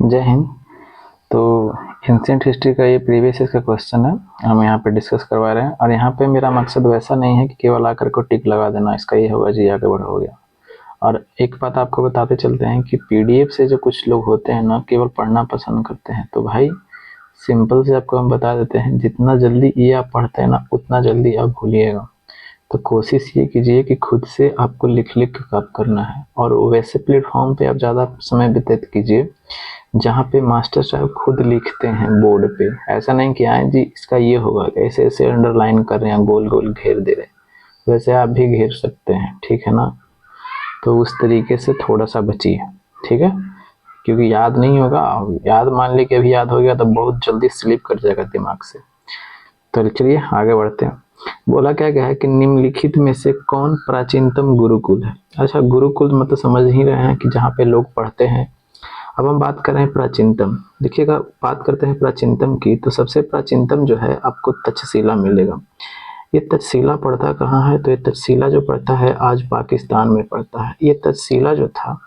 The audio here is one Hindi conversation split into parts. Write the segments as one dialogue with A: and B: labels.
A: जय हिंद। तो एंशिएंट हिस्ट्री का ये प्रीवियस ईयर का क्वेश्चन है, हम यहाँ पे डिस्कस करवा रहे हैं। और यहाँ पे मेरा मकसद वैसा नहीं है कि केवल आकर को टिक लगा देना, इसका ये होगा जी आगे बढ़ हो गया। और एक बात आपको बताते चलते हैं कि पीडीएफ से जो कुछ लोग होते हैं ना, केवल पढ़ना पसंद करते हैं। तो भाई सिंपल से आपको हम बता देते हैं, जितना जल्दी ये आप पढ़ते हैं ना, उतना जल्दी आप भूलिएगा। तो कोशिश ये कीजिए कि खुद से आपको लिख लिख के काम करना है, और वैसे प्लेटफॉर्म पे आप ज़्यादा समय व्यतीत कीजिए जहाँ पे मास्टर साहब खुद लिखते हैं बोर्ड पे। ऐसा नहीं कि आए जी इसका ये होगा, ऐसे ऐसे अंडरलाइन कर रहे हैं, गोल गोल घेर दे रहे हैं, वैसे आप भी घेर सकते हैं, ठीक है ना। तो उस तरीके से थोड़ा सा बचिए, ठीक है, क्योंकि याद नहीं होगा। याद मान ली कि अभी याद हो गया तो बहुत जल्दी स्लिप कर जाएगा दिमाग से। तो चलिए आगे बढ़ते हैं। बोला क्या गया है कि निम्नलिखित में से कौन प्राचीनतम गुरुकुल है। अच्छा, गुरुकुल मतलब समझ ही रहे हैं कि जहाँ पे लोग पढ़ते हैं। अब हम बात कर रहे हैं प्राचीनतम। देखिएगा, बात करते हैं प्राचीनतम की, तो सबसे प्राचीनतम जो है आपको तक्षशिला मिलेगा। ये तक्षशिला पड़ता कहाँ है? तो ये तक्षशिला जो पड़ता है आज पाकिस्तान में पड़ता है। ये तक्षशिला जो था,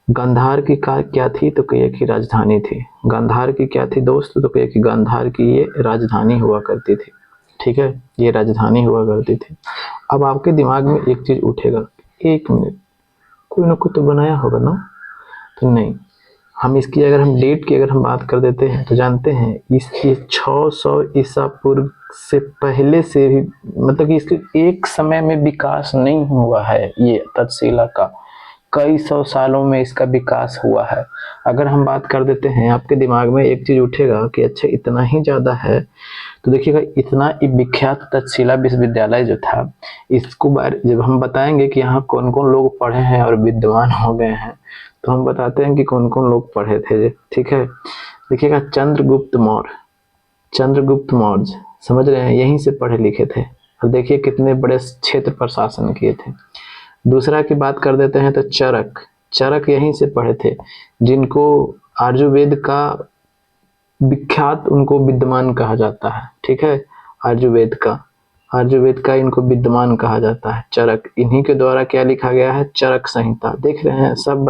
A: गांधार की क्या थी? तो कहिए कि राजधानी थी। गांधार की क्या थी दोस्त? तो कहिए कि गांधार की ये राजधानी हुआ करती थी, ठीक है, ये राजधानी हुआ करती थी। अब आपके दिमाग में एक चीज उठेगा, एक मिनट, कोई ना कोई तो बनाया होगा ना? तो नहीं, हम इसकी अगर हम डेट की अगर हम बात कर देते हैं तो जानते हैं इसके 600 ईसा पूर्व से पहले से भी, मतलब कि इसके एक समय में विकास नहीं हुआ है। ये तक्षशिला का कई सौ सालों में इसका विकास हुआ है। अगर हम बात कर देते हैं, आपके दिमाग में एक चीज उठेगा कि अच्छा इतना ही ज्यादा है, तो देखिएगा इतना विख्यात तक्षशिला विश्वविद्यालय जो था, इसको जब हम बताएंगे कि यहाँ कौन कौन लोग पढ़े हैं और विद्वान हो गए हैं, तो हम बताते हैं कि कौन कौन लोग पढ़े थे, ठीक है। देखिएगा, चंद्रगुप्त मौर्य, चंद्रगुप्त मौर्य समझ रहे हैं, यहीं से पढ़े लिखे थे। और देखिए कितने बड़े क्षेत्र पर शासन किए थे। दूसरा की बात कर देते हैं तो चरक, चरक यहीं से पढ़े थे, जिनको आर्यवेद का विख्यात उनको विद्वान कहा जाता है, ठीक है। आर्यवेद का, आर्यवेद का इनको विद्वान कहा जाता है। चरक, इन्हीं के द्वारा क्या लिखा गया है? चरक संहिता। देख रहे हैं सब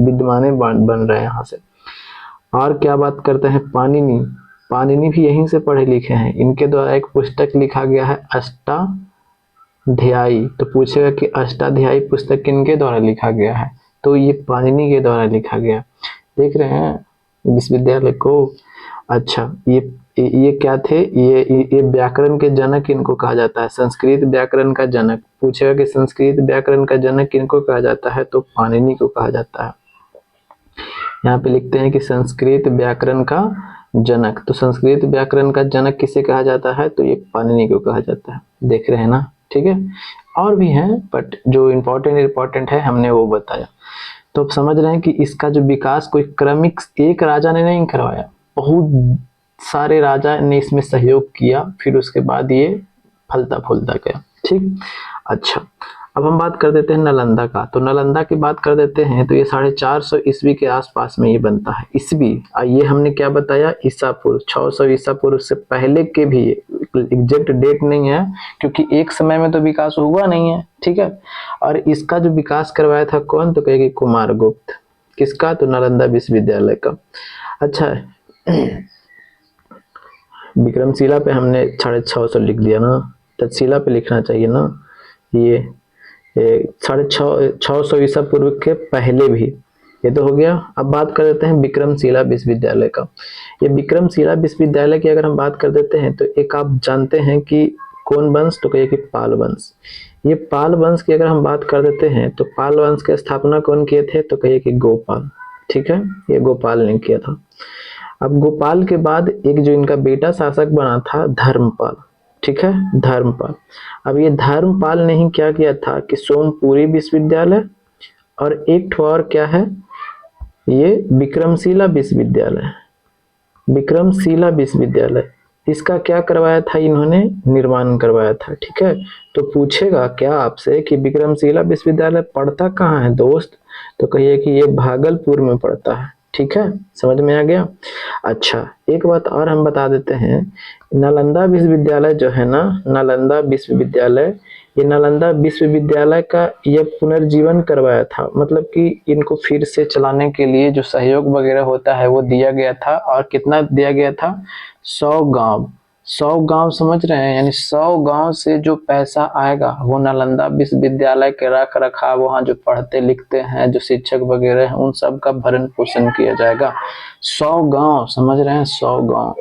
A: विद्वाने बन रहे हैं यहाँ से। और क्या बात करते हैं? पाणिनि, पाणिनि भी यहीं से पढ़े लिखे हैं। इनके द्वारा एक पुस्तक लिखा गया है अष्टाध्यायी। तो पूछेगा कि अष्टाध्यायी पुस्तक किनके द्वारा लिखा गया है? तो ये पाणिनि के द्वारा लिखा गया। देख रहे हैं विश्वविद्यालय को। अच्छा, ये क्या थे? ये व्याकरण के जनक इनको कहा जाता है, संस्कृत व्याकरण का जनक। पूछेगा कि संस्कृत व्याकरण का जनक किनको कहा जाता है? तो पाणिनि को कहा जाता है। यहाँ पे लिखते हैं कि संस्कृत व्याकरण का जनक। तो संस्कृत व्याकरण का जनक किसे कहा जाता है? तो ये पाणिनि को कहा जाता है। देख रहे हैं ना, ठीक है। और भी हैं, बट जो इम्पोर्टेंट है हमने वो बताया। तो आप समझ रहे हैं कि इसका जो विकास कोई क्रमिक एक राजा ने नहीं करवाया, बहुत सारे राजा ने इसमें सहयोग किया, फिर उसके बाद ये फलता फूलता गया, ठीक। अच्छा, अब हम बात कर देते हैं नालंदा का। तो नालंदा की बात कर देते हैं तो ये 450 ईस्वी के आसपास में ये बनता है। ईस्वी, ये हमने क्या बताया? ईसा पूर्व, 600 ईसा पूर्व से पहले के भी, एग्जैक्ट डेट नहीं है क्योंकि एक समय में तो विकास हुआ नहीं है, ठीक है। और इसका जो विकास करवाया था कौन? तो कहेगी कुमारगुप्त। किसका? तो नालंदा विश्वविद्यालय का। अच्छा, विक्रमशिला पे हमने 650 लिख दिया ना, तक्षशिला पे लिखना चाहिए ना। ये 650 ईसा पूर्व के पहले भी, ये तो हो गया। अब बात कर देते हैं विक्रमशिला विश्वविद्यालय का। ये विक्रमशिला विश्वविद्यालय की अगर हम बात कर देते हैं तो एक आप जानते हैं कि कौन वंश? तो कहिए कि पाल वंश। ये पाल वंश की अगर हम बात कर देते हैं तो पाल वंश की स्थापना कौन किए थे? तो कहिए कि गोपाल, ठीक है, ये गोपाल ने किया था। अब गोपाल के बाद एक जो इनका बेटा शासक बना था धर्मपाल, ठीक है, धर्मपाल। अब ये धर्मपाल ने ही क्या किया था कि सोमपुरी विश्वविद्यालय और एक ठो और क्या है, ये विक्रमशिला विश्वविद्यालय, विक्रमशिला विश्वविद्यालय, इसका क्या करवाया था? इन्होंने निर्माण करवाया था, ठीक है। तो पूछेगा क्या आपसे कि विक्रमशिला विश्वविद्यालय पड़ता कहाँ है दोस्त? तो कहिए कि ये भागलपुर में पड़ता है, ठीक है, समझ में आ गया। अच्छा, एक बात और हम बता देते हैं, नालंदा विश्वविद्यालय जो है ना, नालंदा विश्वविद्यालय ये नालंदा विश्वविद्यालय का यह पुनर्जीवन करवाया था, मतलब कि इनको फिर से चलाने के लिए जो सहयोग वगैरह होता है वो दिया गया था। और कितना दिया गया था? 100 गांव। 100 गांव समझ रहे हैं, यानी 100 गांव से जो पैसा आएगा वो नालंदा विश्वविद्यालय के रख रखाव, वहाँ जो पढ़ते लिखते हैं, जो शिक्षक वगैरह हैं, उन सब का भरण पोषण किया जाएगा। 100 गांव, समझ रहे हैं, 100 गांव।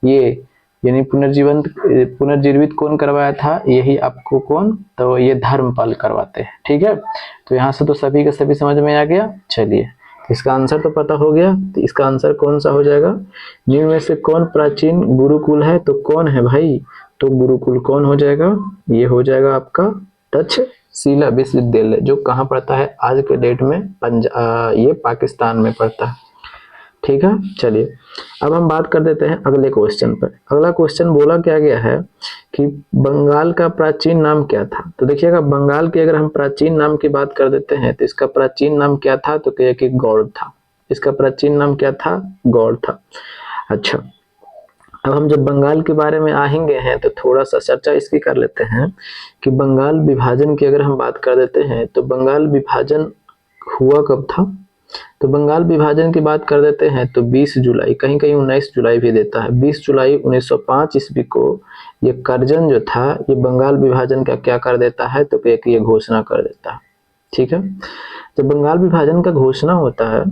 A: ये यानी पुनर्जीवित कौन करवाया था? यही आपको कौन? तो ये धर्मपाल करवाते हैं। ठीक है, तो यहाँ से तो सभी के सभी समझ में आ गया। चलिए, इसका आंसर तो पता हो गया। तो इसका आंसर कौन सा हो जाएगा? निम्न में से कौन प्राचीन गुरुकुल है? तो कौन है भाई? तो गुरुकुल कौन हो जाएगा? ये हो जाएगा आपका तक्षशिला विश्वविद्यालय, जो कहाँ पड़ता है आज के डेट में? ये पाकिस्तान में पड़ता है। ठीक है, चलिए अब हम बात कर देते हैं अगले क्वेश्चन पर। अगला क्वेश्चन बोला क्या गया है कि बंगाल का प्राचीन नाम क्या था? तो देखिएगा, बंगाल के अगर हम प्राचीन नाम की बात कर देते हैं तो इसका प्राचीन नाम क्या था? तो कहिए कि गौड़ था। इसका प्राचीन नाम क्या था? गौड़ था। अच्छा, अब हम जब बंगाल के बारे में आएंगे हैं तो थोड़ा सा चर्चा इसकी कर लेते हैं कि बंगाल विभाजन की अगर हम बात कर देते हैं तो बंगाल विभाजन हुआ कब था? तो बंगाल विभाजन की बात कर देते हैं तो 20 जुलाई, कहीं कहीं 19 जुलाई भी देता है, 20 जुलाई 1905 ईस्वी को ये करजन जो था ये बंगाल विभाजन का क्या कर देता है? तो एक ये घोषणा कर देता है। ठीक है, जब बंगाल विभाजन का घोषणा होता है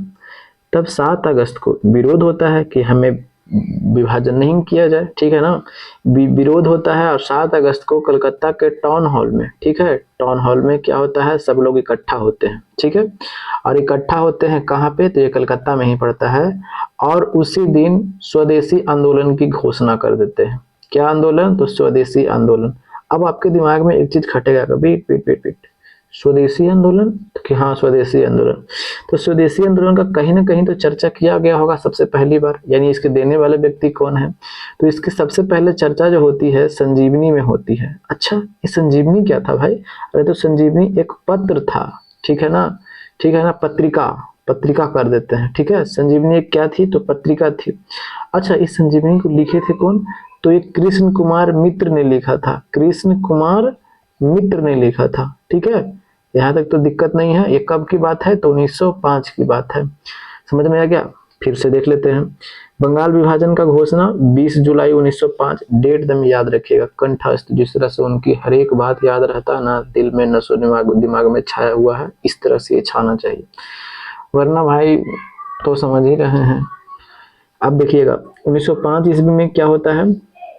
A: तब 7 अगस्त को विरोध होता है कि हमें विभाजन नहीं किया जाए। ठीक है ना, विरोध होता है और 7 अगस्त को कलकत्ता के टाउन हॉल में, ठीक है, टाउन हॉल में क्या होता है? सब लोग इकट्ठा होते हैं। ठीक है, और इकट्ठा होते हैं कहाँ पे? तो ये कलकत्ता में ही पड़ता है। और उसी दिन स्वदेशी आंदोलन की घोषणा कर देते हैं। क्या आंदोलन? तो स्वदेशी आंदोलन। अब आपके दिमाग में एक चीज खटेगा, बीट बीट बीट बीट, स्वदेशी आंदोलन, कि हाँ स्वदेशी आंदोलन। तो स्वदेशी आंदोलन का कहीं ना कहीं तो चर्चा किया गया होगा सबसे पहली बार, यानी इसके देने वाले व्यक्ति कौन है? तो इसकी सबसे पहले चर्चा जो होती है संजीवनी में होती है। अच्छा, ये संजीवनी क्या था भाई? अरे तो संजीवनी एक पत्र था। ठीक है ना, ठीक है ना, पत्रिका, पत्रिका कर देते हैं। ठीक है, संजीवनी एक क्या थी? तो पत्रिका थी। अच्छा, इस संजीवनी को लिखे थे कौन? तो ये कृष्ण कुमार मित्र ने लिखा था। कृष्ण कुमार मित्र ने लिखा था। ठीक है, यहाँ तक तो दिक्कत नहीं है। ये कब की बात है? तो 1905 की बात है। समझ में आ गया? फिर से देख लेते हैं। बंगाल विभाजन का घोषणा 20 जुलाई 1905। डेट एकदम याद रखिएगा कंठस्थ, जिस तरह से उनकी हर एक बात याद रहता है ना, दिल में नसों दिमाग में छाया हुआ है, इस तरह से ये छाना चाहिए, वरना भाई तो समझ ही रहे हैं। अब देखिएगा 1905 ईस्वी में क्या होता है?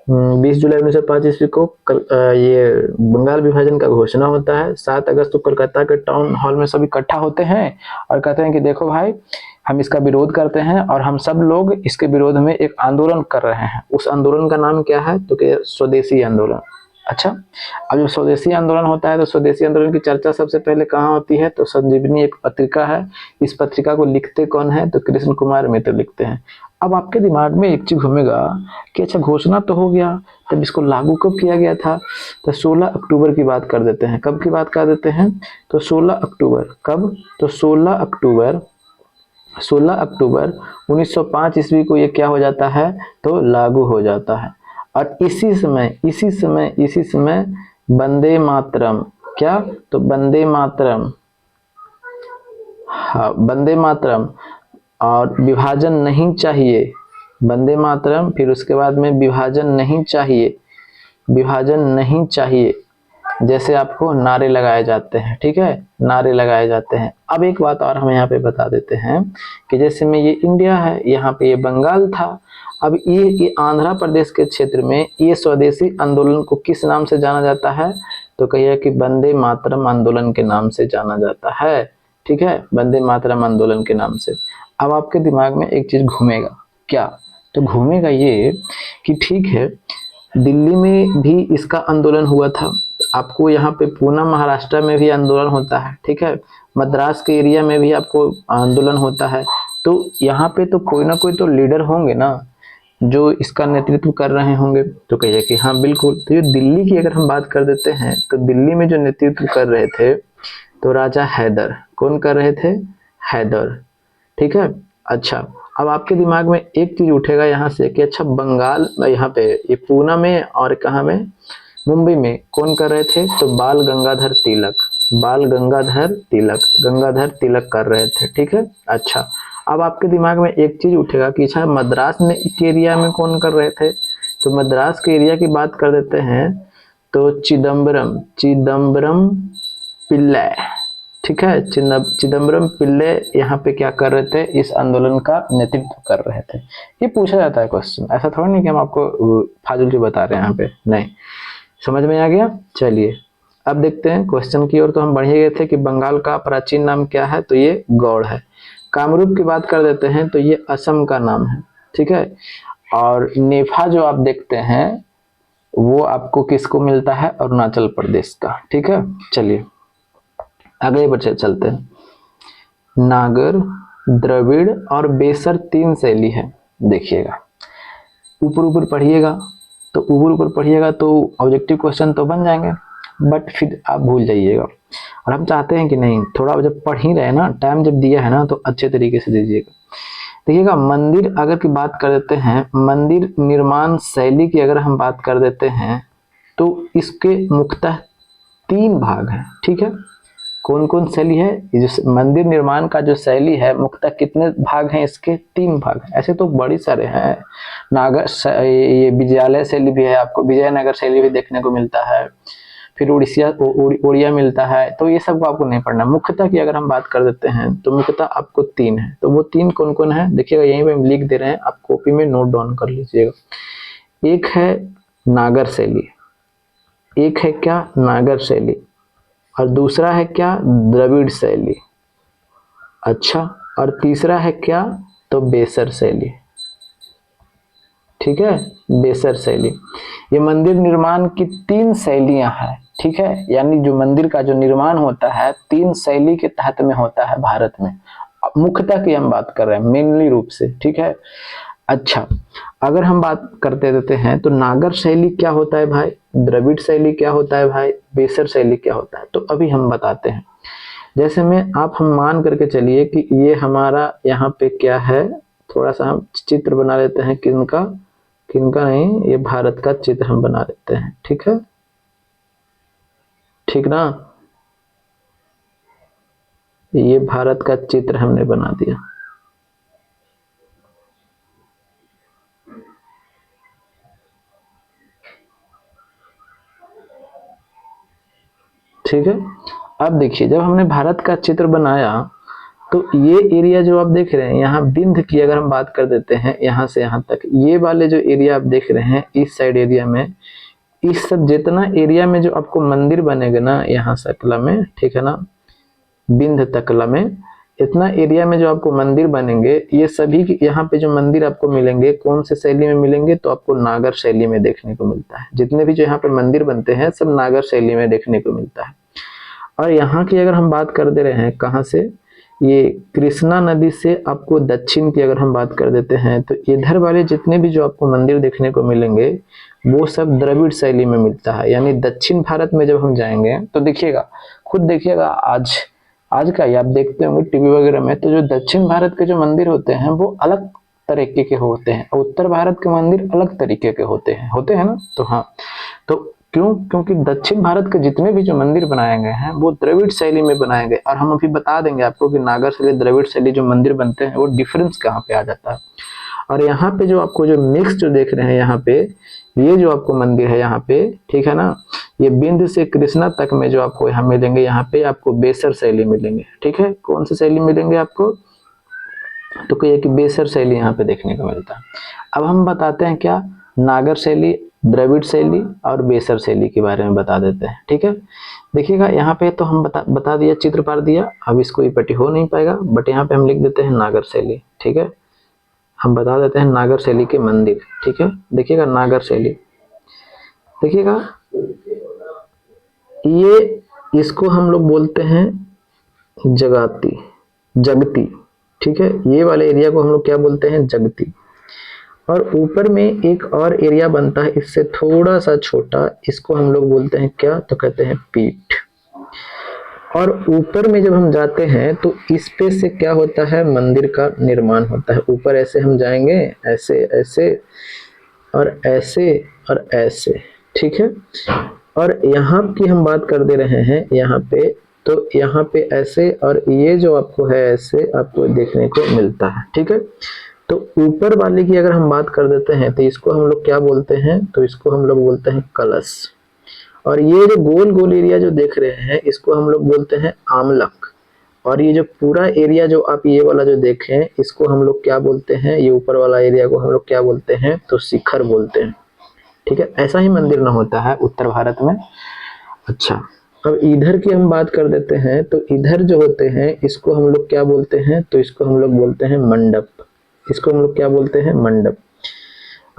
A: 20 जुलाई 1905 ईस्वी को ये बंगाल विभाजन का घोषणा होता है। 7 अगस्त को कलकत्ता के टाउन हॉल में सब इकट्ठा होते हैं और कहते हैं कि देखो भाई, हम इसका विरोध करते हैं और हम सब लोग इसके विरोध में एक आंदोलन कर रहे हैं। उस आंदोलन का नाम क्या है? तो स्वदेशी आंदोलन। अच्छा, अब जब स्वदेशी आंदोलन होता है तो स्वदेशी आंदोलन की चर्चा सबसे पहले कहाँ होती है? तो संजीवनी एक पत्रिका है। इस पत्रिका को लिखते कौन है? तो कृष्ण कुमार मित्र लिखते हैं। अब आपके दिमाग में एक चीज घूमेगा कि अच्छा घोषणा तो हो गया, तब इसको लागू कब किया गया था? तो 16 अक्टूबर की बात कर देते हैं। कब की बात कर देते हैं? तो 16 अक्टूबर। कब? तो 16 अक्टूबर 1905 ईस्वी को ये क्या हो जाता है? तो लागू हो जाता है। और इसी समय वंदे मातरम, क्या? तो वंदे मातरम, हाँ वंदे मातरम, और विभाजन नहीं चाहिए, वंदे मातरम, फिर उसके बाद में विभाजन नहीं चाहिए, विभाजन नहीं चाहिए जैसे आपको नारे लगाए जाते हैं। ठीक है, नारे लगाए जाते हैं। अब एक बात और हम यहाँ पे बता देते हैं कि जैसे में ये इंडिया है, यहाँ पे ये बंगाल था। अब ये आंध्र प्रदेश के क्षेत्र में ये स्वदेशी आंदोलन को किस नाम से जाना जाता है? तो कहिए कि वंदे मातरम आंदोलन के नाम से जाना जाता है। ठीक है, वंदे मातरम आंदोलन के नाम से। अब आपके दिमाग में एक चीज घूमेगा, क्या? तो घूमेगा ये कि ठीक है, दिल्ली में भी इसका आंदोलन हुआ था। आपको यहाँ पे पूना महाराष्ट्र में भी आंदोलन होता है। ठीक है, मद्रास के एरिया में भी आपको आंदोलन होता है। तो यहाँ पे तो कोई ना कोई तो लीडर होंगे ना जो इसका नेतृत्व कर रहे होंगे। तो कहिए कि हाँ बिल्कुल। तो ये दिल्ली की अगर हम बात कर देते हैं तो दिल्ली में जो नेतृत्व कर रहे थे तो राजा हैदर। कौन कर रहे थे? हैदर। ठीक है, अच्छा अब आपके दिमाग में एक चीज उठेगा यहाँ से कि अच्छा बंगाल यहाँ पे ये पूना में और कहाँ में? मुंबई में कौन कर रहे थे? तो बाल गंगाधर तिलक, बाल गंगाधर तिलक, गंगाधर तिलक कर रहे थे। ठीक है। अच्छा, अब आपके दिमाग में एक चीज उठेगा कि अच्छा मद्रास में के एरिया में कौन कर रहे थे? तो मद्रास के एरिया की बात कर देते हैं तो चिदम्बरम, चिदम्बरम पिल्लै। ठीक है, चिदम्बरम पिल्ले यहाँ पे क्या कर रहे थे? इस आंदोलन का नेतृत्व कर रहे थे। ये पूछा जाता है क्वेश्चन, ऐसा थोड़ा नहीं कि हम आपको फाजुल की बता रहे हैं यहाँ पे, नहीं। समझ में आ गया? चलिए अब देखते हैं क्वेश्चन की ओर। तो हम बढ़ ही गए थे कि बंगाल का प्राचीन नाम क्या है? तो ये गौड़ है। कामरूप की बात कर देते हैं तो ये असम का नाम है। ठीक है। और नेफा जो आप देखते हैं वो आपको किसको मिलता है? अरुणाचल प्रदेश का। ठीक है। चलिए अगले पर चलते हैं। नागर, द्रविड़ और बेसर 3 शैली है। देखिएगा ऊपर ऊपर पढ़िएगा, तो ऊपर ऊपर पढ़िएगा तो ऑब्जेक्टिव क्वेश्चन तो बन जाएंगे, बट फिर आप भूल जाइएगा। और हम चाहते हैं कि नहीं, थोड़ा जब पढ़ ही रहे ना, टाइम जब दिया है ना, तो अच्छे तरीके से दीजिएगा। देखिएगा मंदिर अगर की बात कर देते हैं, मंदिर निर्माण शैली की अगर हम बात कर देते हैं तो इसके मुख्यतः 3 भाग हैं। ठीक है। कौन कौन शैली है? ये जो मंदिर निर्माण का जो शैली है मुख्यतः कितने भाग हैं इसके? 3 भाग हैं। ऐसे तो बड़ी सारे हैं। नागर, ये विजयालय शैली भी है, आपको विजयनगर शैली भी देखने को मिलता है, फिर उड़िया मिलता है। तो ये सब को आपको नहीं पढ़ना। मुख्यतः की अगर हम बात कर देते हैं तो मुख्यतः आपको 3 है। तो वो 3 कौन कौन है? देखिएगा यहीं पे हम लिख दे रहे हैं, आप कॉपी में नोट डाउन कर लीजिएगा। एक है नागर शैली, एक है क्या? नागर शैली, और दूसरा है क्या? द्रविड़ शैली। अच्छा, और तीसरा है क्या? तो बेसर शैली। ठीक है, बेसर शैली। ये मंदिर निर्माण की 3 शैलियां हैं। ठीक है, यानी जो मंदिर का जो निर्माण होता है 3 शैली के तहत में होता है भारत में। मुख्यतः की हम बात कर रहे हैं, मेनली रूप से। ठीक है। अच्छा, अगर हम बात करते देते हैं तो नागर शैली क्या होता है भाई? द्रविड़ शैली क्या होता है भाई? बेसर शैली क्या होता है? तो अभी हम बताते हैं। जैसे में हम मान करके चलिए कि ये हमारा यहाँ पे क्या है, थोड़ा सा हम चित्र बना लेते हैं। किनका? किनका नहीं, ये भारत का चित्र हम बना लेते हैं। ठीक है, ठीक ना? ये भारत का चित्र हमने बना दिया। ठीक है। अब देखिए जब हमने भारत का चित्र बनाया तो ये एरिया जो आप देख रहे हैं, यहाँ बिंद की अगर हम बात कर देते हैं, यहाँ से यहाँ तक ये वाले जो एरिया आप देख रहे हैं इस साइड एरिया में, इस सब जितना एरिया में जो आपको मंदिर बनेगा ना, यहाँ सकला में, ठीक है ना, बिंद तकला में, इतना एरिया में जो आपको मंदिर बनेंगे, ये सभी यहाँ पे जो मंदिर आपको मिलेंगे कौन से शैली में मिलेंगे? तो आपको नागर शैली में देखने को मिलता है। जितने भी जो यहाँ पे मंदिर बनते हैं सब नागर शैली में देखने को मिलता है। और यहाँ की अगर हम बात कर दे रहे हैं, कहाँ से? ये कृष्णा नदी से आपको दक्षिण की अगर हम बात कर देते हैं तो इधर वाले जितने भी जो आपको मंदिर देखने को मिलेंगे वो सब द्रविड़ शैली में मिलता है। यानी दक्षिण भारत में जब हम जाएंगे तो देखिएगा, खुद देखिएगा, आज का ही आप देखते होंगे टीवी वगैरह में, तो जो दक्षिण भारत के जो मंदिर होते हैं वो अलग तरीके के होते हैं, और उत्तर भारत के मंदिर अलग तरीके के होते हैं ना। तो हाँ, तो क्यों? क्योंकि दक्षिण भारत के जितने भी जो मंदिर बनाए गए हैं वो द्रविड़ शैली में बनाए गए। और हम अभी बता देंगे आपको कि नागर शैली, द्रविड़ शैली जो मंदिर बनते हैं वो डिफरेंस कहाँ पे आ जाता है। और यहाँ पे जो आपको जो मिक्स जो देख रहे हैं, यहाँ पे ये जो आपको मंदिर है यहाँ पे, ठीक है ना, ये बिंद से कृष्णा तक में जो आपको यहाँ मिलेंगे, यहाँ पे आपको बेसर शैली मिलेंगे। ठीक है, कौन सी शैली मिलेंगे आपको? तो कहिए कि बेसर शैली यहाँ पे देखने को मिलता है। अब हम बताते हैं क्या, नागर शैली, द्रविड़ शैली और बेसर शैली के बारे में बता देते हैं। ठीक है, देखिएगा यहाँ पे तो हम बता दिया, चित्र पार दिया। अब इसको इपटी हो नहीं पाएगा, बट यहाँ पे हम लिख देते हैं नागर शैली। ठीक है, हम बता देते हैं नागर शैली के मंदिर। ठीक है, देखिएगा नागर शैली, देखिएगा ये, इसको हम लोग बोलते हैं जगती। ठीक है, ये वाले एरिया को हम लोग क्या बोलते हैं? जगती। और ऊपर में एक और एरिया बनता है इससे थोड़ा सा छोटा, इसको हम लोग बोलते हैं क्या? तो कहते हैं पीठ। और ऊपर में जब हम जाते हैं तो इस पे से क्या होता है? मंदिर का निर्माण होता है। ऊपर ऐसे हम जाएंगे, ऐसे ऐसे और ऐसे और ऐसे, ठीक है। और यहाँ की हम बात कर दे रहे हैं यहाँ पे, तो यहाँ पे ऐसे, और ये जो आपको है ऐसे आपको देखने को मिलता है, ठीक है। तो ऊपर वाले की अगर हम बात कर देते हैं तो इसको हम लोग क्या बोलते हैं, तो इसको हम लोग बोलते हैं कलश। और ये जो गोल गोल एरिया जो देख रहे हैं इसको हम लोग बोलते हैं आमलक। और ये जो पूरा एरिया जो आप ये वाला जो देखें इसको हम लोग क्या बोलते हैं, ये ऊपर वाला एरिया को हम लोग क्या बोलते हैं, तो शिखर बोलते हैं, ठीक है। ऐसा ही मंदिर न होता है उत्तर भारत में। अच्छा, अब इधर की हम बात कर देते हैं, तो इधर जो होते हैं इसको हम लोग क्या बोलते हैं, तो इसको हम लोग बोलते हैं मंडप। इसको हम लोग क्या बोलते हैं, मंडप।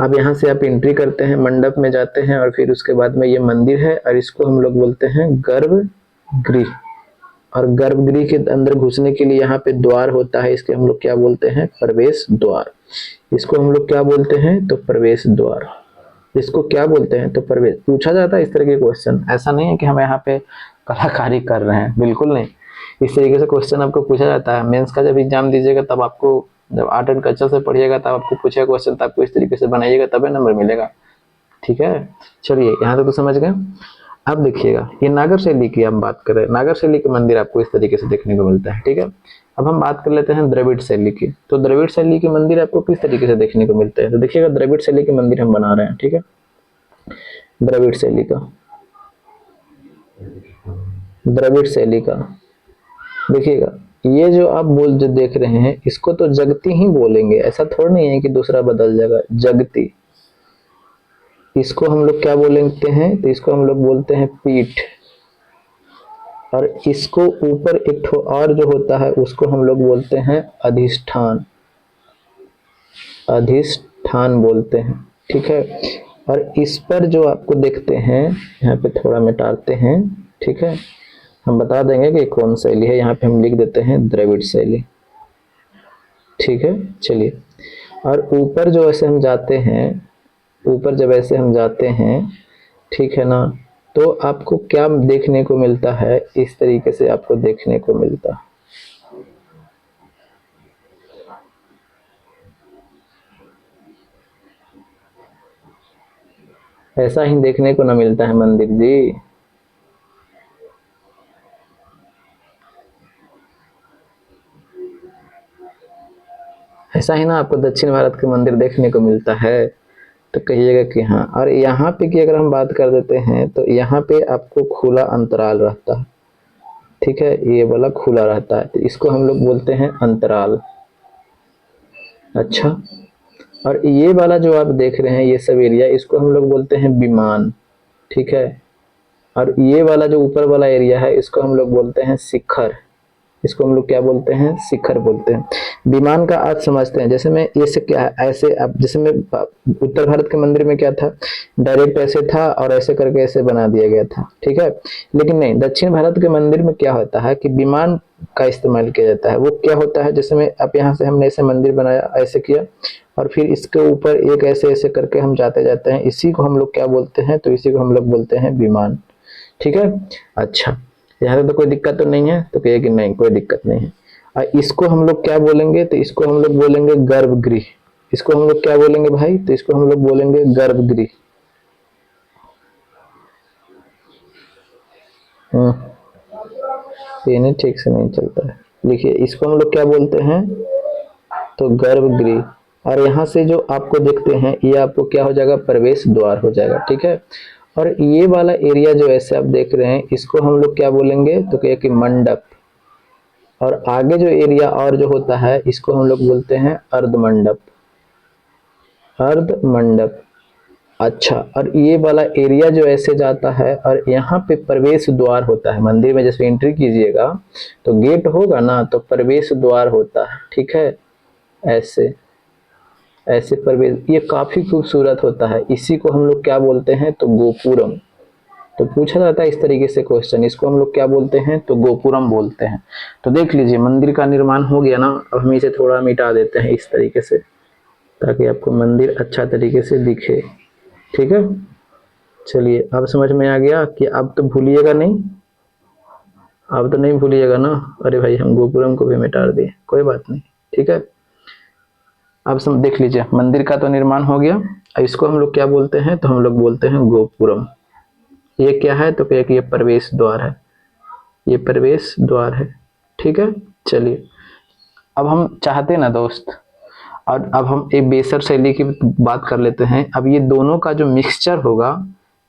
A: अब यहाँ से आप एंट्री करते हैं, मंडप में जाते हैं, और फिर उसके बाद में ये मंदिर है, और इसको हम लोग बोलते हैं गर्भगृह। और गर्भगृह के अंदर घुसने के लिए यहाँ पे द्वार होता है, इसके हम लोग क्या बोलते हैं, प्रवेश द्वार। इसको हम लोग क्या बोलते हैं, तो प्रवेश द्वार। इसको क्या बोलते हैं, तो प्रवेश। पूछा जाता है इस तरह के क्वेश्चन, ऐसा नहीं है कि हम यहाँ पे कलाकारी कर रहे हैं, बिल्कुल नहीं। इस तरीके से क्वेश्चन आपको पूछा जाता है। मेंस का जब एग्जाम दीजिएगा तब आपको, जब आर्ट एंड कल्चर से पढ़िएगा तब आपको पूछेगा क्वेश्चन, तो आपको इस तरीके से बनाइएगा तभी नंबर मिलेगा, ठीक है। चलिए यहाँ तक तो समझ गए। अब देखिएगा, ये नागर शैली की हम बात कर रहे हैं। नागर शैली के मंदिर आपको इस तरीके से देखने को मिलता है, ठीक है। अब हम बात कर लेते हैं द्रविड़ शैली की। तो द्रविड़ शैली के मंदिर आपको किस तरीके से देखने को मिलते हैं, तो देखिएगा द्रविड़ शैली के मंदिर हम बना रहे हैं, ठीक है। द्रविड़ शैली का, द्रविड़ शैली का देखिएगा, ये जो आप जो देख रहे हैं इसको तो जगती ही बोलेंगे, ऐसा थोड़ा नहीं है कि दूसरा बदल जाएगा, जगती। इसको हम लोग क्या बोलते हैं, तो इसको हम लोग बोलते हैं पीठ। और इसको ऊपर एक ठो और जो होता है उसको हम लोग बोलते हैं अधिष्ठान, अधिष्ठान बोलते हैं, ठीक है। और इस पर जो आपको देखते हैं, यहाँ पे थोड़ा मिटाते हैं, ठीक है, हम बता देंगे कि कौन शैली है। यहाँ पे हम लिख देते हैं द्रविड़ शैली, ठीक है। चलिए, और ऊपर जो ऐसे हम जाते हैं, ऊपर जब ऐसे हम जाते हैं, ठीक है ना, तो आपको क्या देखने को मिलता है, इस तरीके से आपको देखने को मिलता है। ऐसा ही देखने को ना मिलता है मंदिर जी। ऐसा ही ना आपको दक्षिण भारत के मंदिर देखने को मिलता है, तो कहिएगा कि हाँ। और यहाँ पे की अगर हम बात कर देते हैं, तो यहाँ पे आपको खुला अंतराल रहता है, ठीक है, ये वाला खुला रहता है, तो इसको हम लोग बोलते हैं अंतराल। अच्छा, और ये वाला जो आप देख रहे हैं ये सब एरिया, इसको हम लोग बोलते हैं विमान, ठीक है। और ये वाला जो ऊपर वाला एरिया है इसको हम लोग बोलते हैं शिखर। इसको हम लोग क्या बोलते हैं, शिखर बोलते हैं। विमान का आज समझते हैं, जैसे मैं ये से क्या ऐसे, अब जैसे मैं उत्तर भारत के मंदिर में क्या था, डायरेक्ट ऐसे था और ऐसे करके ऐसे बना दिया गया था, ठीक है। लेकिन नहीं, दक्षिण भारत के मंदिर में क्या होता है कि विमान का इस्तेमाल किया जाता है। वो क्या होता है, जैसे मैं अब यहाँ से हमने ऐसे मंदिर बनाया, ऐसे किया, और फिर इसके ऊपर एक ऐसे ऐसे करके हम जाते जाते हैं, इसी को हम लोग क्या बोलते हैं, तो इसी को हम लोग बोलते हैं विमान, ठीक है। अच्छा, यहाँ तक तो कोई दिक्कत तो नहीं है, तो कहिए कि नहीं कोई दिक्कत नहीं है। और इसको हम लोग क्या बोलेंगे, तो इसको हम लोग बोलेंगे गर्भगृह। इसको हम लोग क्या बोलेंगे भाई, तो इसको हम लोग बोलेंगे गर्भगृह। ये नहीं, ठीक से नहीं चलता है, देखिए इसको हम लोग क्या बोलते हैं, तो गर्भगृह। और यहाँ से जो आपको देखते हैं ये आपको क्या हो जाएगा, प्रवेश द्वार हो जाएगा, ठीक है। और ये वाला एरिया जो ऐसे आप देख रहे हैं इसको हम लोग क्या बोलेंगे, तो क्या कि मंडप। और आगे जो एरिया और जो होता है इसको हम लोग बोलते हैं अर्ध मंडप, अर्ध मंडप। अच्छा, और ये वाला एरिया जो ऐसे जाता है और यहाँ पे प्रवेश द्वार होता है। मंदिर में जैसे एंट्री कीजिएगा तो गेट होगा ना, तो प्रवेश द्वार होता है, ठीक है। ऐसे ऐसे प्रवेश, ये काफी खूबसूरत होता है, इसी को हम लोग क्या बोलते हैं, तो गोपुरम। तो पूछा जाता है इस तरीके से क्वेश्चन, इसको हम लोग क्या बोलते हैं, तो गोपुरम बोलते हैं। तो देख लीजिए मंदिर का निर्माण हो गया ना। अब हम इसे थोड़ा मिटा देते हैं इस तरीके से, ताकि आपको मंदिर अच्छा तरीके से दिखे, ठीक है। चलिए, अब समझ में आ गया कि अब तो भूलिएगा नहीं, अब तो नहीं भूलिएगा ना। अरे भाई, हम गोपुरम को भी मिटा दिए, कोई बात नहीं, ठीक है। अब सब देख लीजिए, मंदिर का तो निर्माण हो गया। इसको हम लोग क्या बोलते हैं, तो हम लोग बोलते हैं गोपुरम। ये क्या है, तो कहिए कि ये प्रवेश द्वार है, ये प्रवेश द्वार है। ठीक है, चलिए अब हम चाहते हैं ना दोस्त, और अब हम एक बेसर शैली की बात कर लेते हैं। अब ये दोनों का जो मिक्सचर होगा,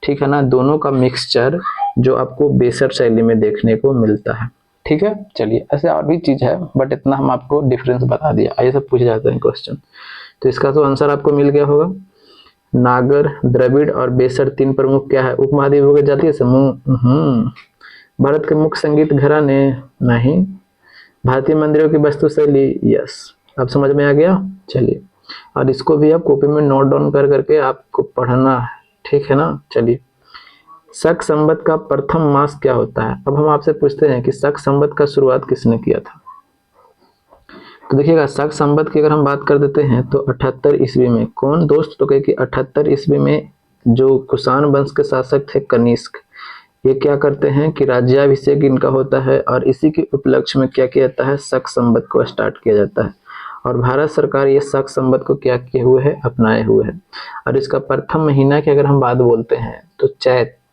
A: ठीक है ना, दोनों का मिक्सचर जो आपको बेसर शैली में देखने को मिलता है। ठीक है, चलिए ऐसे और भी चीज है, बट इतना हम आपको डिफरेंस बता दिया। आइए सब पूछे जाते हैं क्वेश्चन। तो इसका तो आंसर आपको मिल गया होगा। नागर, द्रविड़ और बेसर तीन प्रमुख क्या है, उपमहाद्वीप के जातीय समूह। भारत के मुख्य संगीत घराने, नहीं। भारतीय मंदिरों की वास्तु शैली, यस। अब समझ में आ गया, चलिए। और इसको भी आप कॉपी में नोट डाउन कर करके आपको पढ़ना है, ठीक है ना। चलिए, शक संवत का प्रथम मास क्या होता है। अब हम आपसे पूछते हैं कि शक संवत का शुरुआत किसने किया था। तो देखिएगा, शक संवत की अगर हम बात कर देते हैं तो 78 ईस्वी में। कौन दोस्त, तो कहे कि 78 ईस्वी में जो कुषाण वंश के शासक थे कनिष्क, ये क्या करते हैं कि राज्याभिषेक इनका होता है, और इसी के उपलक्ष्य में क्या किया जाता है, शक संवत को स्टार्ट किया जाता है। और भारत सरकार ये शक संवत को क्या किए हुए है, अपनाए हुए है। और इसका प्रथम महीना की अगर हम बात बोलते हैं तो चैत्र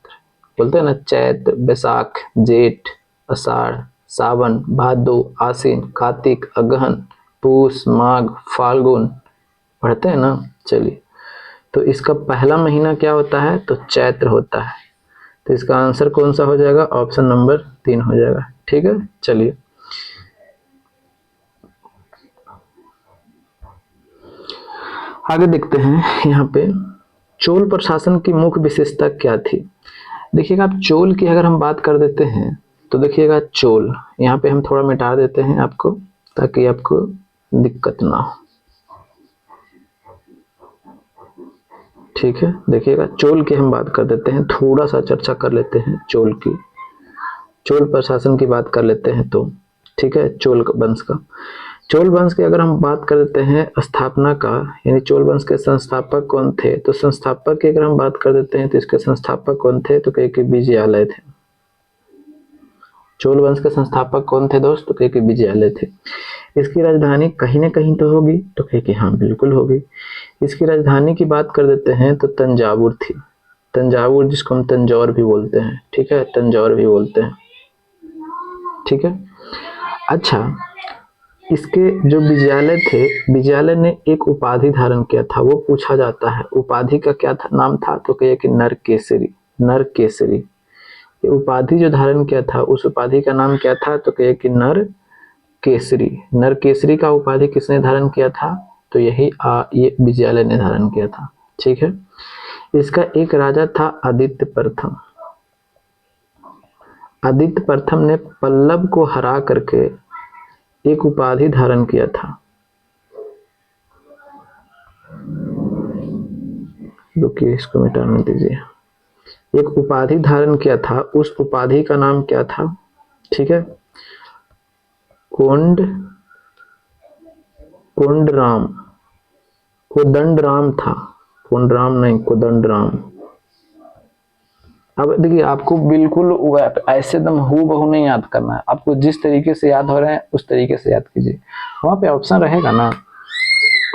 A: बोलते हैं ना, चैत्र, बैसाख, जेठ, आषाढ़, सावन, भादो, आश्विन, कार्तिक, अगहन, पूस, माघ, फाल्गुन पढ़ते हैं ना। चलिए, तो इसका पहला महीना क्या होता है, तो चैत्र होता है। तो इसका आंसर कौन सा हो जाएगा, ऑप्शन नंबर 3 हो जाएगा। ठीक है, चलिए आगे देखते हैं। यहाँ पे चोल प्रशासन की मुख्य विशेषता क्या थी। देखिएगा, आप चोल की अगर हम बात कर देते हैं तो देखिएगा, चोल यहाँ पे हम थोड़ा मिटा देते हैं आपको, ताकि आपको दिक्कत ना हो। ठीक है, देखिएगा, चोल की हम बात कर देते हैं, थोड़ा सा चर्चा कर लेते हैं चोल की। चोल प्रशासन की बात कर लेते हैं तो, ठीक है, चोल वंश का। चोल वंश की अगर हम बात कर देते हैं स्थापना का, यानी चोल वंश के संस्थापक कौन थे, तो संस्थापक की अगर हम बात कर देते हैं तो इसके संस्थापक कौन थे, तो कहे कि विजयालय थे। चोल वंश के संस्थापक कौन थे दोस्त, तो कहे कि विजयालय थे। इसकी राजधानी कहीं ना कहीं तो होगी, तो कहे कि हाँ बिल्कुल होगी। इसकी राजधानी की बात कर देते हैं तो तंजावुर थी। तंजावुर, जिसको हम तंजौर भी बोलते हैं, ठीक है, तंजौर भी बोलते हैं। ठीक है, अच्छा, इसके जो विजयालय थे, विजयालय ने एक उपाधि धारण किया था, वो पूछा जाता है उपाधि का क्या था, नाम था, तो कहिए कि नरकेसरी। नरकेसरी, ये उपाधि जो धारण किया था, उस उपाधि का नाम क्या था, तो कहिए कि नरकेसरी। नरकेसरी का उपाधि किसने धारण किया था, तो ये विजयालय ने धारण किया था। ठीक है, इसका एक राजा था आदित्य प्रथम। आदित्य प्रथम ने पल्लव को हरा करके एक उपाधि धारण किया था। रुकिए, इसको मिटाने दीजिए। एक उपाधि धारण किया था, उस उपाधि का नाम क्या था, ठीक है, कोंडराम। कोदंडराम था, कोंडराम नहीं, कोदंडराम। अब देखिए, आपको बिल्कुल ऐसे एकदम हूबहू नहीं याद करना है, आपको जिस तरीके से याद हो रहे हैं उस तरीके से याद कीजिए। वहां पे ऑप्शन रहेगा ना,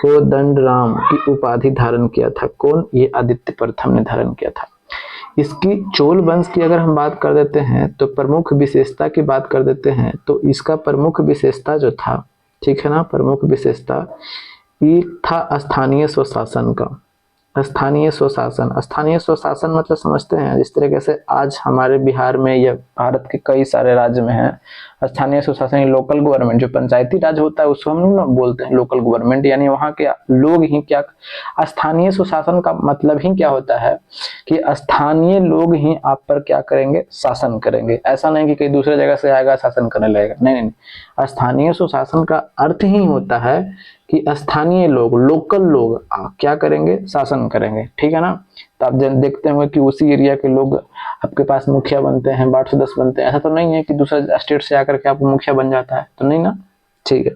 A: कोदंडराम की उपाधि धारण किया था कौन, ये आदित्य प्रथम ने धारण किया था। इसकी चोल वंश की अगर हम बात कर देते हैं तो प्रमुख विशेषता की बात कर देते हैं, तो इसका प्रमुख विशेषता जो था, ठीक है ना, प्रमुख विशेषता ये था स्थानीय स्वशासन का। स्थानीय स्वशासन, स्थानीय स्वशासन मतलब समझते हैं, जिस तरीके से आज हमारे बिहार में या भारत के कई सारे राज्य में है स्थानीय स्वशासन, लोकल गवर्नमेंट, जो पंचायती राज होता है उसको हम लोग ना बोलते हैं लोकल गवर्नमेंट, यानी वहाँ के लोग ही क्या। स्थानीय स्वशासन का मतलब ही क्या होता है कि स्थानीय लोग ही आप पर क्या करेंगे, शासन करेंगे। ऐसा नहीं कि कहीं दूसरे जगह से आएगा शासन करने लगेगा, नहीं नहीं। स्थानीय स्वशासन का अर्थ ही होता है कि स्थानीय लोग, लोकल लोग क्या करेंगे, शासन करेंगे। ठीक है ना, तो आप देखते होंगे कि उसी एरिया के लोग आपके पास मुखिया बनते हैं, वार्ड सदस्य बनते हैं। ऐसा तो नहीं है कि दूसरा स्टेट से आकर के आपको मुखिया बन जाता है, तो नहीं ना। ठीक है,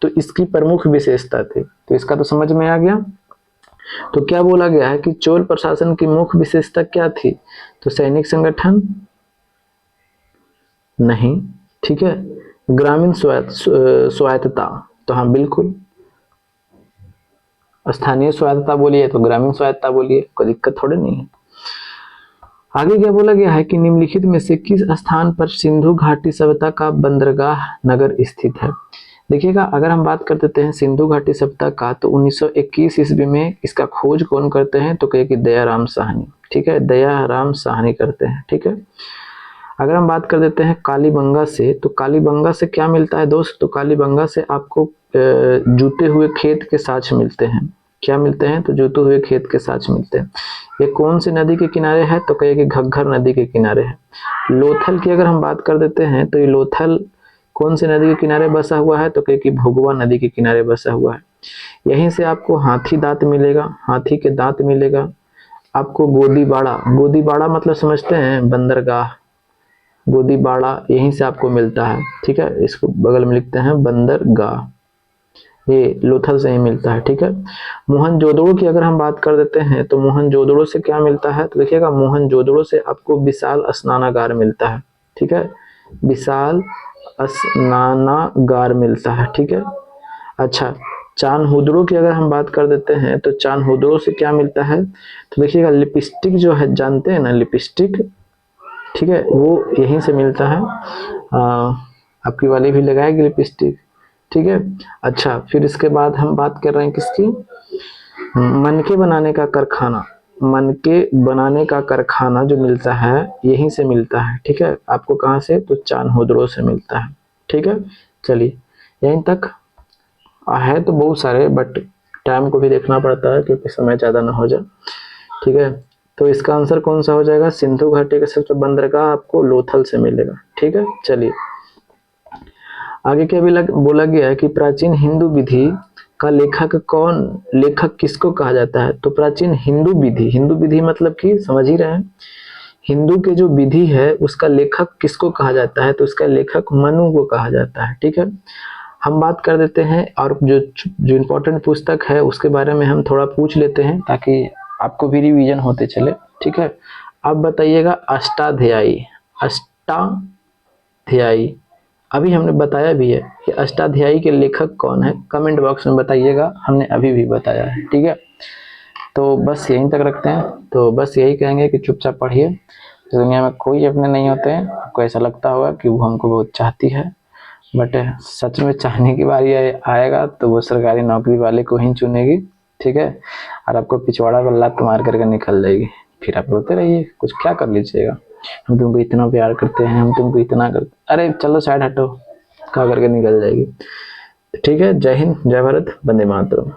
A: तो इसकी प्रमुख विशेषता थी, तो इसका तो समझ में आ गया। तो क्या बोला गया है कि चोल प्रशासन की मुख्य विशेषता क्या थी, तो सैनिक संगठन नहीं, ठीक है, ग्रामीण स्वायत्तता, तो हाँ बिल्कुल। स्थानीय स्वायत्तता बोलिए तो ग्रामीण स्वायत्तता बोलिए, कोई दिक्कत थोड़ी नहीं है। आगे क्या बोला गया है कि निम्नलिखित में से किस स्थान पर सिंधु घाटी सभ्यता का बंदरगाह नगर स्थित है। देखिएगा, अगर हम बात कर देते हैं सिंधु घाटी सभ्यता का, तो 1921 ईस्वी में इसका खोज कौन करते हैं, तो कहे कि दयाराम साहनी। ठीक है, दयाराम साहनी करते हैं। ठीक है, अगर हम बात कर देते हैं कालीबंगा से, तो कालीबंगा से क्या मिलता है दोस्त, तो कालीबंगा से आपको जूते हुए खेत के साक्ष्य मिलते हैं। क्या मिलते हैं, तो जूते हुए खेत के साक्ष्य मिलते हैं। ये कौन सी नदी के किनारे है, तो कहे कि घग्घर नदी के किनारे है। लोथल की अगर हम बात कर देते हैं, तो ये लोथल कौन सी नदी के किनारे बसा हुआ है, तो कहे कि भोगवा नदी के किनारे बसा हुआ है। यहीं से आपको हाथी दांत मिलेगा, हाथी के दांत मिलेगा। आपको गोदीबाड़ा, गोदीबाड़ा मतलब समझते हैं, बंदरगाह, गोदीबाड़ा यहीं से आपको मिलता है। ठीक है, इसको बगल में लिखते हैं बंदरगाह, ये लोथल से ही मिलता है। ठीक है, मोहनजोदड़ो की अगर हम बात कर देते हैं, तो मोहनजोदड़ो से क्या मिलता है, तो देखिएगा मोहनजोदड़ो से आपको विशाल स्नानागार मिलता है। ठीक है, विशाल स्नानागार मिलता है। ठीक है, अच्छा, चान्हुदड़ो की अगर हम बात कर देते हैं, तो चान्हुदड़ो से क्या मिलता है, तो देखिएगा लिपस्टिक जो है, जानते हैं ना लिपस्टिक, ठीक है, वो यहीं से मिलता है। आपकी वाली भी लगाएगी लिपस्टिक। ठीक है, अच्छा, फिर इसके बाद हम बात कर रहे हैं किसकी, मनके बनाने का कारखाना, मनके बनाने का कारखाना जो मिलता है यहीं से मिलता है। ठीक है, आपको कहाँ से, तो चान्हुदड़ो से मिलता है। ठीक है, चलिए यहीं तक है, तो बहुत सारे, बट टाइम को भी देखना पड़ता है क्योंकि समय ज़्यादा ना हो जाए। ठीक है, तो इसका आंसर कौन सा हो जाएगा, सिंधु घाटी का सबसे बंदरगाह आपको लोथल से मिलेगा। ठीक है, चलिए आगे क्या भी बोला गया है कि प्राचीन हिंदू विधि का लेखक कौन, लेखक किसको कहा जाता है, तो प्राचीन हिंदू विधि, हिंदू विधि मतलब कि समझ ही रहे हैं, हिंदू के जो विधि है उसका लेखक किसको कहा जाता है, तो इसका लेखक मनु को कहा जाता है। ठीक है, हम बात कर देते हैं, और जो इम्पोर्टेंट पुस्तक है उसके बारे में हम थोड़ा पूछ लेते हैं ताकि आपको भी रिवीजन होते चले। ठीक है, अब बताइएगा अष्टाध्यायी, अष्टाध्यायी अभी हमने बताया भी है कि अष्टाध्यायी के लेखक कौन है, कमेंट बॉक्स में बताइएगा, हमने अभी भी बताया है। ठीक है, तो बस यहीं तक रखते हैं, तो बस यही कहेंगे कि चुपचाप पढ़िए, दुनिया में कोई अपने नहीं होते हैं। आपको ऐसा लगता होगा कि वो हमको बहुत चाहती है, बट सच में चाहने की बारी आएगा तो वो सरकारी नौकरी वाले को ही चुनेगी। ठीक है, और आपको पिछवाड़ा पर लात मार करके निकल जाएगी, फिर आप रोते रहिए, कुछ क्या कर लीजिएगा, हम तुमको इतना प्यार करते हैं, हम तुमको इतना करते, अरे चलो साइड हटो, क्या करके निकल जाएगी। ठीक है, जय हिंद, जय भारत, वंदे मातरम।